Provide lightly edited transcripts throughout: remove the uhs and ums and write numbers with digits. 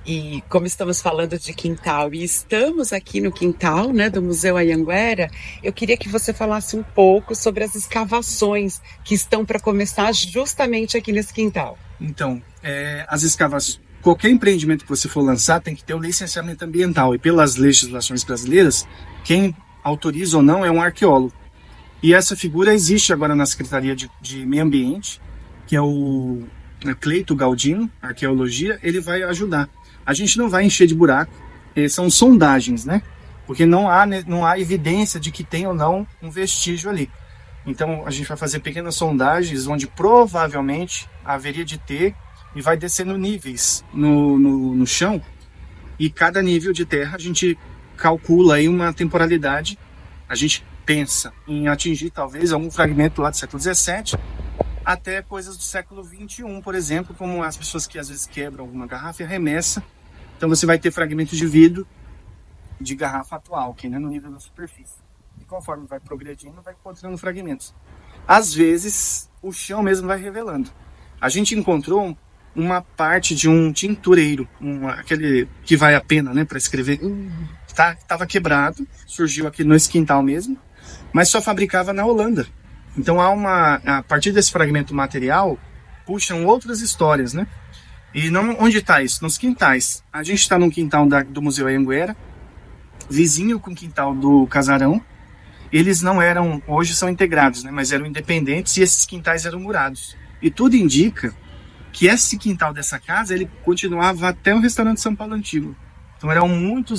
E como estamos falando de quintal e estamos aqui no quintal, né, do Museu Anhanguera, eu queria que você falasse um pouco sobre as escavações que estão para começar justamente aqui nesse quintal. Então, as escavações, qualquer empreendimento que você for lançar tem que ter o licenciamento ambiental. E pelas legislações brasileiras, quem autoriza ou não é um arqueólogo. E essa figura existe agora na Secretaria de Meio Ambiente, que é o Cleito Galdino, arqueologia, ele vai ajudar. A gente não vai encher de buraco, são sondagens, né? Porque não há evidência de que tem ou não um vestígio ali. Então a gente vai fazer pequenas sondagens onde provavelmente haveria de ter e vai descendo níveis no chão, e cada nível de terra a gente calcula aí uma temporalidade. A gente pensa em atingir talvez algum fragmento lá do século XVII até coisas do século XXI, por exemplo, como as pessoas que às vezes quebram alguma garrafa e arremessa. Então você vai ter fragmentos de vidro de garrafa atual, que é no nível da superfície. E conforme vai progredindo, vai encontrando fragmentos. Às vezes, o chão mesmo vai revelando. A gente encontrou uma parte de um tintureiro, aquele que vai a pena, né, para escrever. Tava quebrado, surgiu aqui nesse quintal mesmo, mas só fabricava na Holanda. Então a partir desse fragmento material, puxam outras histórias, né? E não, onde está isso? Nos quintais. A gente está num quintal do Museu Anhanguera, vizinho com o quintal do Casarão. Eles não eram, hoje são integrados, né? Mas eram independentes, e esses quintais eram murados. E tudo indica que esse quintal dessa casa, ele continuava até o restaurante São Paulo Antigo. Então eram muito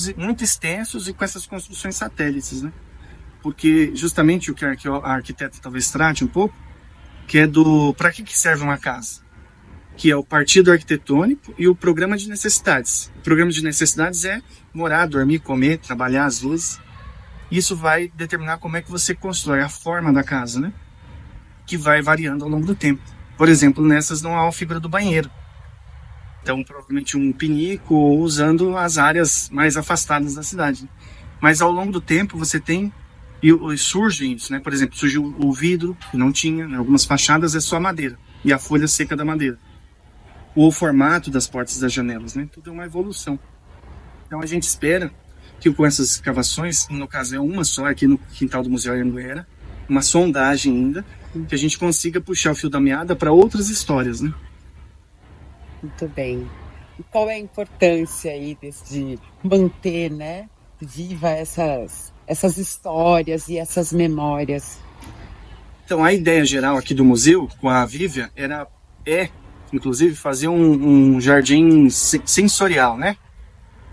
extensos e com essas construções satélites, né? Porque justamente o que a arquiteta talvez trate um pouco, que é para que serve uma casa? Que é o partido arquitetônico e o programa de necessidades. O programa de necessidades é morar, dormir, comer, trabalhar às vezes. Isso vai determinar como é que você constrói a forma da casa, né? Que vai variando ao longo do tempo. Por exemplo, nessas não há a figura do banheiro. Então, provavelmente um pinico, ou usando as áreas mais afastadas da cidade. Mas ao longo do tempo você tem, e surgem isso, né? Por exemplo, surgiu o vidro, que não tinha, em algumas fachadas é só madeira, e a folha seca da madeira. O formato das portas e das janelas, né? Tudo é uma evolução. Então a gente espera que com essas escavações, no caso é uma só aqui no quintal do Museu Anhanguera, uma sondagem ainda, que a gente consiga puxar o fio da meada para outras histórias, né? Muito bem. E qual é a importância aí de manter, né, viva essas histórias e essas memórias? Então a ideia geral aqui do museu, com a Vívia, inclusive fazer um jardim sensorial, né?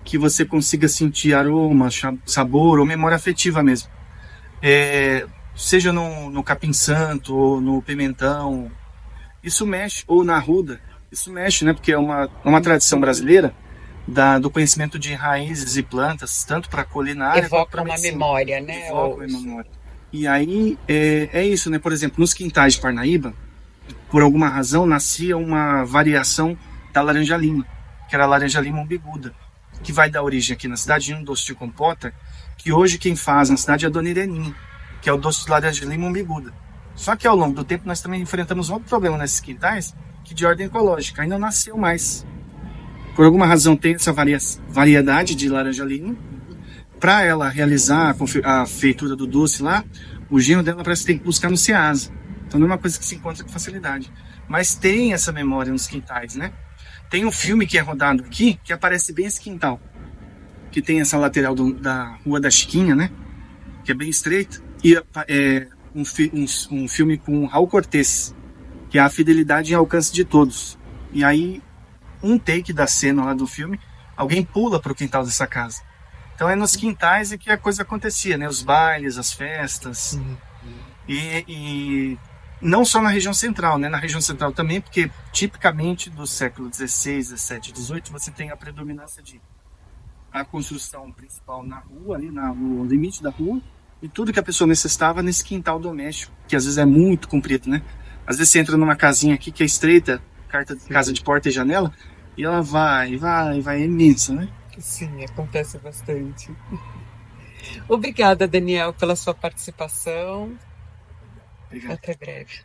Que você consiga sentir aroma, sabor ou memória afetiva mesmo. Seja no capim santo ou no pimentão, isso mexe, ou na arruda, isso mexe, né? Porque é uma tradição brasileira do conhecimento de raízes e plantas, tanto para culinária quanto Evoca para uma medicina. memória, né? Evoca uma memória. E aí é isso, né? Por exemplo, nos quintais de Parnaíba, por alguma razão, nascia uma variação da laranja-lima, que era a laranja-lima umbiguda, que vai dar origem aqui na cidade de um doce de compota, que hoje quem faz na cidade é a Dona Ireninha, que é o doce de laranja-lima umbiguda. Só que ao longo do tempo nós também enfrentamos outro problema nesses quintais, que de ordem ecológica, ainda não nasceu mais. Por alguma razão tem essa variedade de laranja-lima. Para ela realizar a feitura do doce lá, o genro dela parece que tem que buscar no Ceasa. Então não é uma coisa que se encontra com facilidade. Mas tem essa memória nos quintais, né? Tem um filme que é rodado aqui, que aparece bem esse quintal. Que tem essa lateral da Rua da Chiquinha, né? Que é bem estreita. E é um filme com Raul Cortez, que é A Fidelidade em Alcance de Todos. E aí, um take da cena lá do filme, alguém pula para o quintal dessa casa. Então é nos quintais que a coisa acontecia, né? Os bailes, as festas. E não só na região central, né? Na região central também, porque tipicamente do século XVI, XVII, XVIII, você tem a predominância de a construção principal na rua, ali no limite da rua, e tudo que a pessoa necessitava nesse quintal doméstico, que às vezes é muito comprido, né? Às vezes você entra numa casinha aqui que é estreita, casa de porta e janela, e ela vai, é imensa, né? Sim, acontece bastante. Obrigada, Daniel, pela sua participação. Obrigado. Até breve.